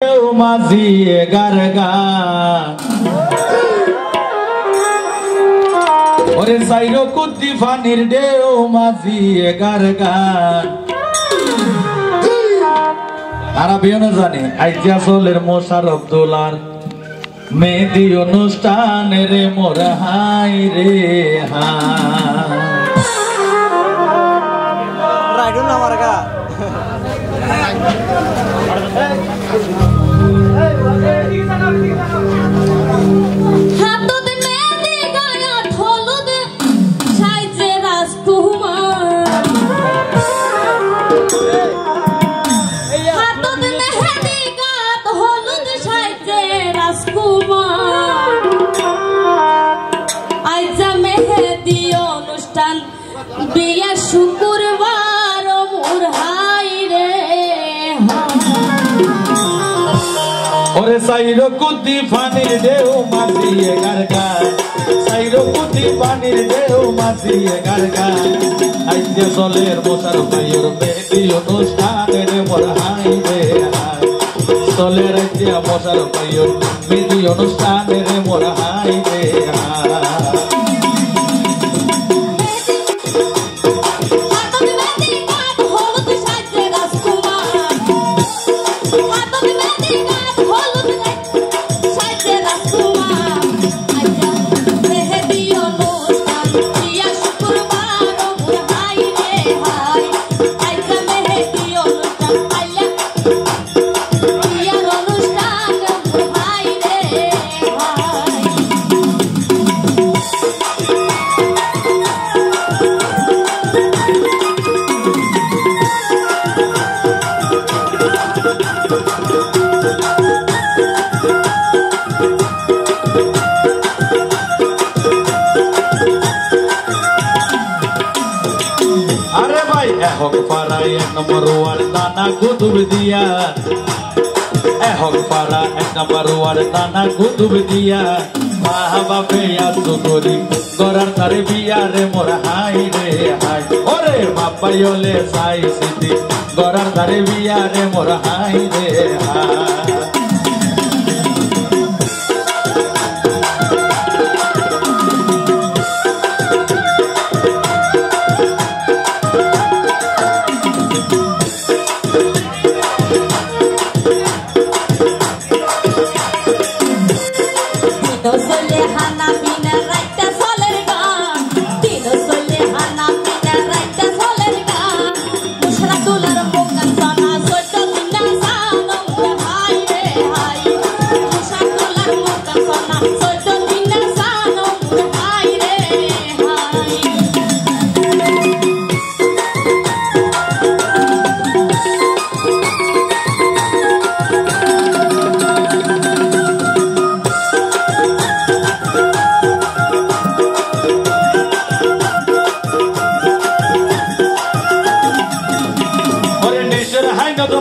মাঝি গারগা ওরে সাইরো কুদ্দি ফানির ঢেউ মাঝি গারগা আরবিও না জানি আইজা চলের মোশারফ দোলার মেহেদি অনুষ্ঠানের মোর হাই রে রাইডুন না মারগা হাততে মেহেদি গায়া হলুদ সাইজে রাজকুমার হাততে মেহেদি গাত হলুদ সাইজে রাজকুমার আইজা মেহেদি অনুষ্ঠান বিয়া শুক্রবার মোর হাই রে ওরে সাইরো কুদ্দি ফানির ঢেউ মাঝি গারগা সাইরো কুদ্দি ফানির ঢেউ মাঝি গারগা আইজা চলের মোশারফ ভাইয়ের মেহেদি অনুষ্ঠানের মোর হাই রে হাই চলের আইজা মোশারফ ভাইয়ের মেহেদি অনুষ্ঠানের মোর হাই রে high ehok para ek number one tana kutub diya ehok para ek number one tana kutub diya mah bape ya sugori gorar tare biya re mor hai re hai ore bapa yole sai siti gorar tare biya re mor hai re hai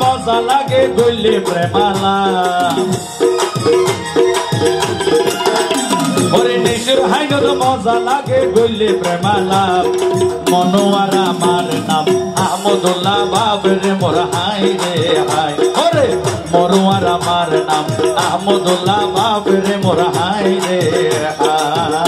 মজা লাগে গইলে প্রেমালা ওরে নিশুর হাইনত মজা লাগে গইলে প্রেমালা মনোয়ার আমার নাম আহমদুল্লাহ বাবরে মোর হাই রে হাই ওরে মনোয়ার আমার নাম আহমদুল্লাহ বাবরে মোর হাই রে হাই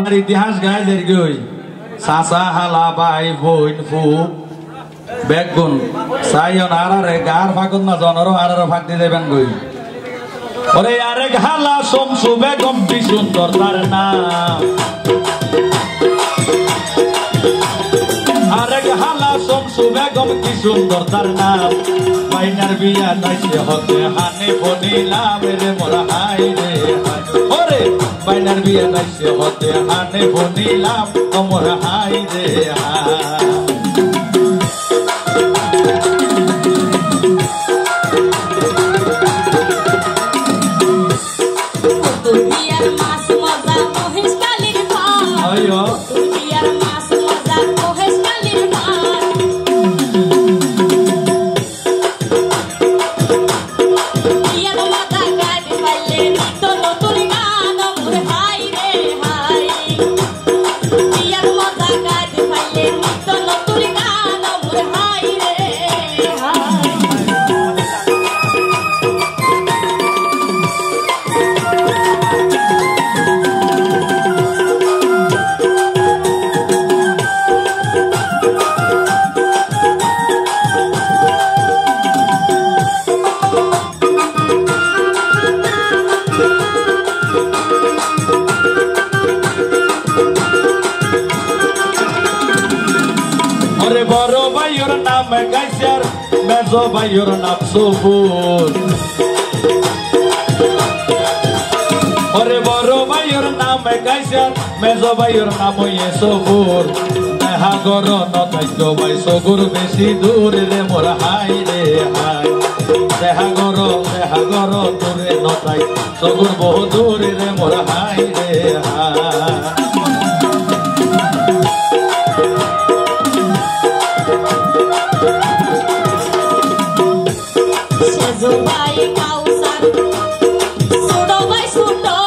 আপনার ইতিহাস গায়ে দেরগে হই চাচা হালা ভাই বোন ফুপ বেগুন সাইন আরারে গার ফাগুন না জনরো আরারে ফাঁক দিয়ে দেবেন গই ওরে আরেক হালা শমসু বেগম কি সুন্দর তার নাম আরেক হালা শমসু আসু বেগম কি সুন্দর তার নাম মাইনার বিয়া নাইছে হতে হানে বনিলাম রে মোরা হাই রে হাই ওরে মাইনার বিয়া নাইছে হতে হানে বনিলাম মোরা হাই রে হাই বড় ভাইয়ের নাম গাইছার মেজো ভাইয়ের নাম সবুজ ওরে বড় ভাইয়ের নাম গাইছার মেজো ভাইয়ের নাম সবুর দেখা গর নথাইতো ভাই সগুর বেশি দূর রে মোর হাই রে হাই দেখা গর দূরে নথাই সগুর বহু দূর রে মোর হাই রে high Sezobai kausar, sudobai sudo.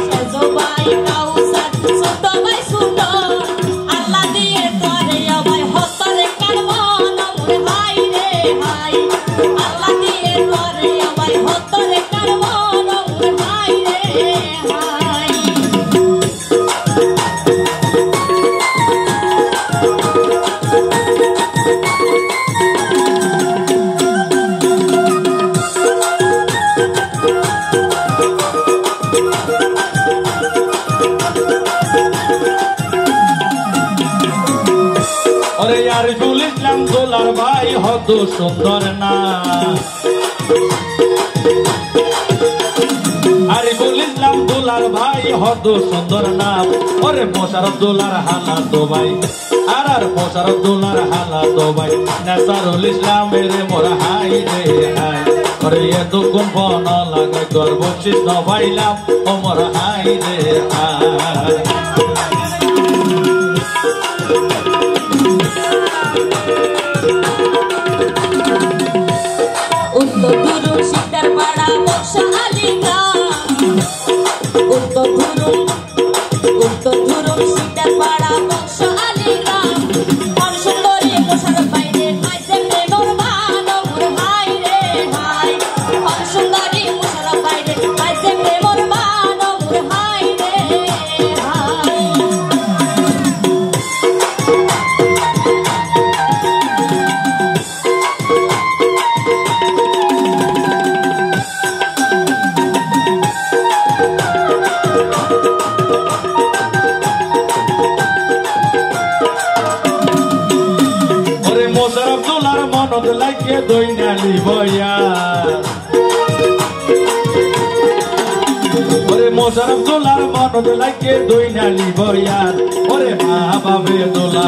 Sezobai kausar, sudobai sudo. Allah diye tore abai hotore karmon amur hai re hai. Allah diye tore abai hotore karmon amur hai re hai. ওরে আরিফুল ইসলাম দোলার ভাই হত সুন্দর না আরিফুল ইসলাম দোলার ভাই হত সুন্দর নাম ওরে মোশারফ দোলার হালা তো ভাই আর মোশারফ দোলার হালা তো ভাই নাসারুল ইসলাম রে মোর হাই রে হাই ওরে এত কোন বন লাগাই তোর বকশিস ন পাইলাম ও মোর হাই রে high Untuk durung sikar pada boksa alika Untuk durung sikar pada boksa alika Kon sundori musar baire kaise premor bano mur hai re hai Kon sundori musar baire kaise premor bano mur hai re hai Mosharraf দোলার মনত লাগে দইনালি বয়া ওরে মোশারফ দোলার মনত লাগে দইনালি বয়া ওরে মা বাবে দোলা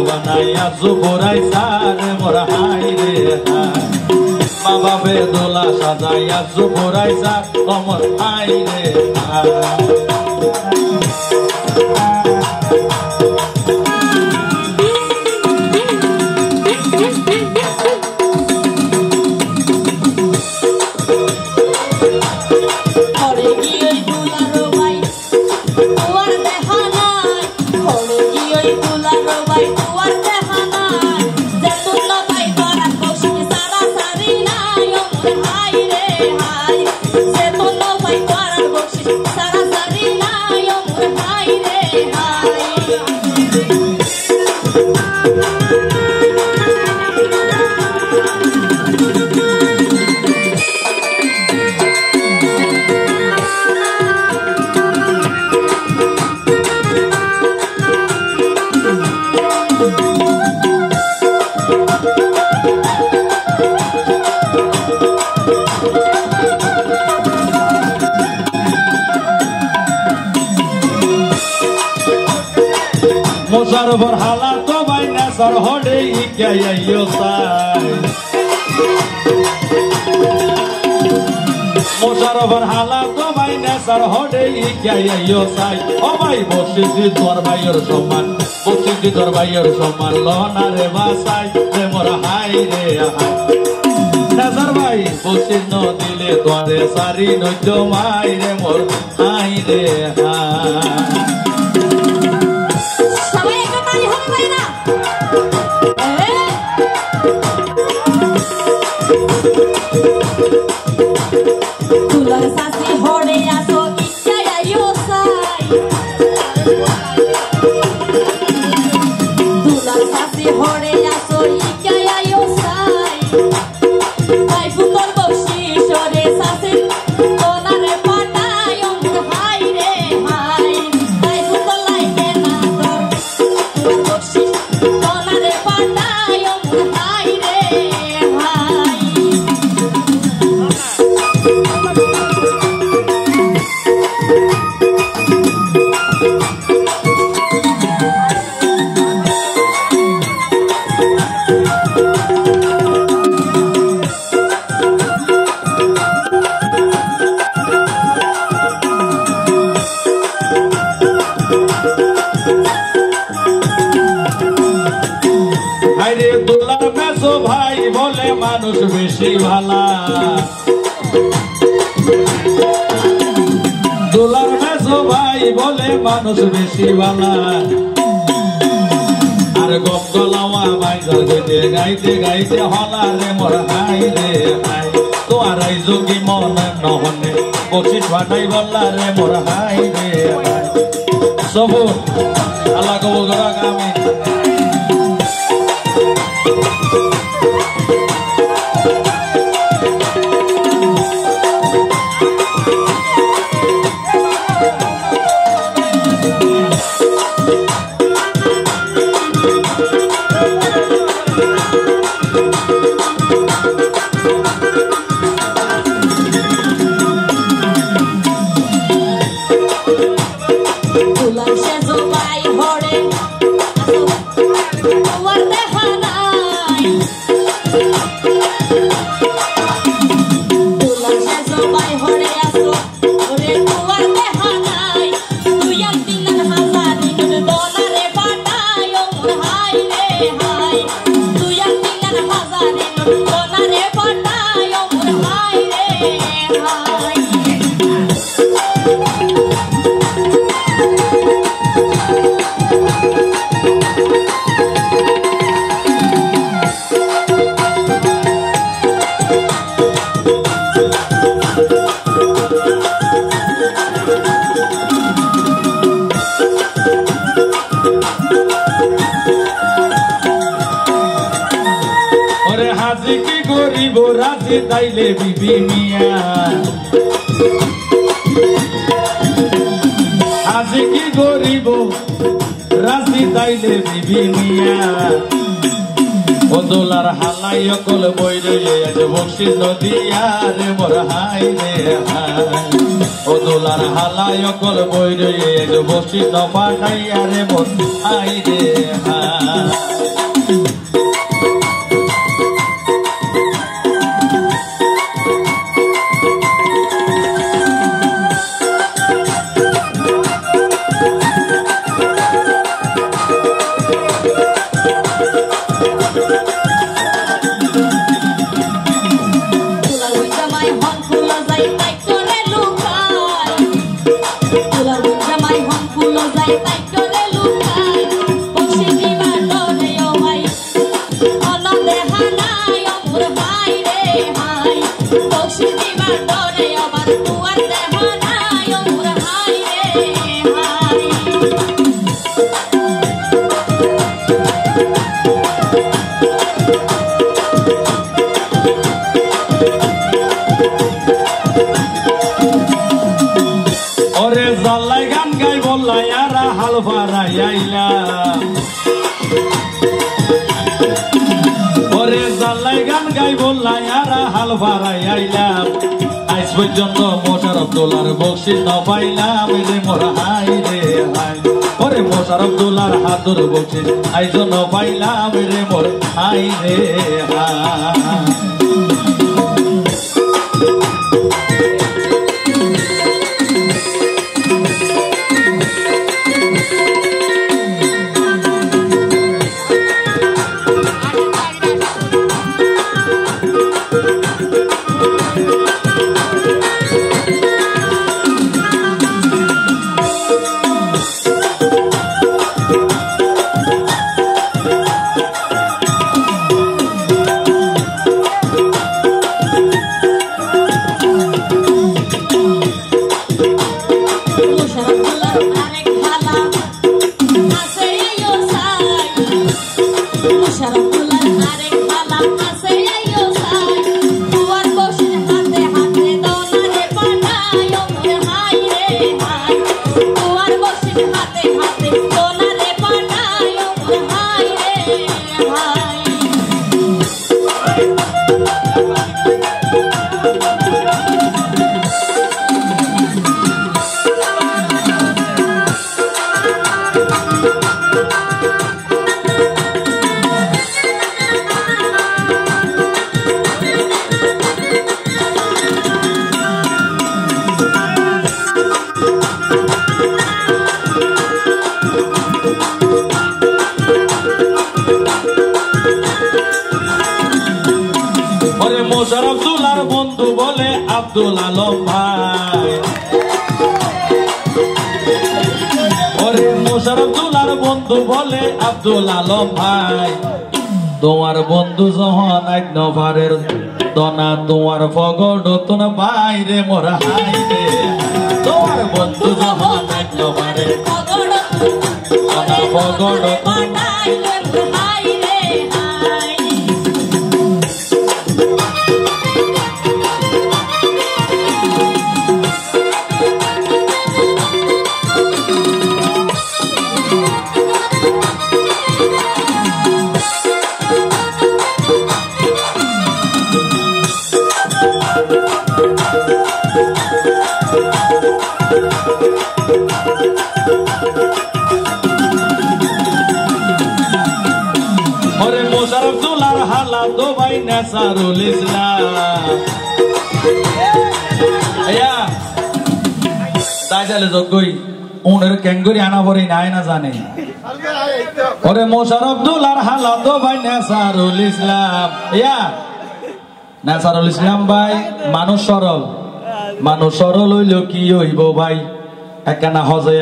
বানাই আজু বড়াই সারে মোর হাই রে হাই মা বাবে দোলা সাজাই আজু বড়াই সার মোর হাই রে হাই Sarasari na yo mur মোশারফর হালা তো ভাই নেসার হডে ইকাইও সাই মোশারফর হালা তো ভাই নেসার হডে ইকাইও সাই ও ভাই বসিদি তোর ভাইয়ের সম্মান বসিদি তোর ভাইয়ের সম্মান লনা রে বাসাই রে মোর হাই রে হাই নেসার ভাই বসিদ ন দিলে তোরে সারি নইত মাই রে মোর হাই রে হাই সবাই একটা তালি হবে ভাই না তুলার সাথে হড়ে আসো ইচ্ছাইও সাই তুলার সাথে হড়ে আসো ইচ্ছাইও সাই ভাই ফুটল বসি সরে সাথে তোনারে পাটায় অমর হাই রে হাই ভাই ফুটল লাইকে না তোর বসি তোনারে পাটায় অমর হাই রে হাই আরে দোলার মেসো ভাই বলে মানুষ বেশি ভালা দোলার মেসো ভাই বলে মানুষ বেশি ভালা আর গপ গলাওয়া ভাই গাইতে গাইতে গাইতে হলা রে মোর হাই রে হাই তো আর এই যোগী মন নহনে বসিস ভাটাই বললা রে মোর হাই রে হাই সবুর আল্লাহ কবুল করুক আমিন তুলার সেজো ভাই হড়ে আসো তোমার দেখা নাই তুলার সেজো ভাই হড়ে আসো ওরে তোমার দেখা নাই তুই আর তিন হাজারি নুন দোনারে পাটায় ওমর হাই রে হাই তুই আর তিন হাজারি নুন দোনারে পাটায় ওমর হাই রে হাই ওরে হাজি কি গরিব রাজি তাইলে বিবি মিয়া হাজি কি গরিব রাজি তাইলে বিবি মিয়া ও দোলার হালাই অকল বই রে আজ বসি নদিয়া রে মোর হাই রে হাই ও দোলার হালাই অকল বই রে আজ বসি ন পাঠাইয়া রে মোর হাই রে হাই জাল্লাই গান গাই বললাই আর হাল ফারাই আইলা ওরে জাল্লাই গান গাই বললাই আর হাল ফারাই আইলাম আজ পর্যন্ত মোশারফ দোলার বকশিস না পাইলাম রে মোর হাই রে হাই ওরে মোশারফ দুলার হাতুর বকশিস আইজন পাইলাম রে মোর হাই রে হাই। মোশারফ দুলার বন্ধু বলে আব্দুল আলম ভাই। ওরে মোশারফ দুলার বন্ধু বলে আব্দুল আলম ভাই। তোমার বন্ধু যখন আজ নভারের দনা তোমার ফগড় তোন বাইরে মোরা হাই রে। তোমার বন্ধু যখন আজ নভারের দনা ফগড় মোশারফ দুলার হালা তো ভাই নেসারুল ইসলাম তাই চালে যোগ্যই উনের ক্যাঙ্গুরি আনা পরে নাই না জানে। ওরে মোশারফ দুলার হালা তো ভাই নেসারুল ইসলাম নেসারুল ইসলাম ভাই মানুষ সরল হইল কি হইব ভাই একখানা হজে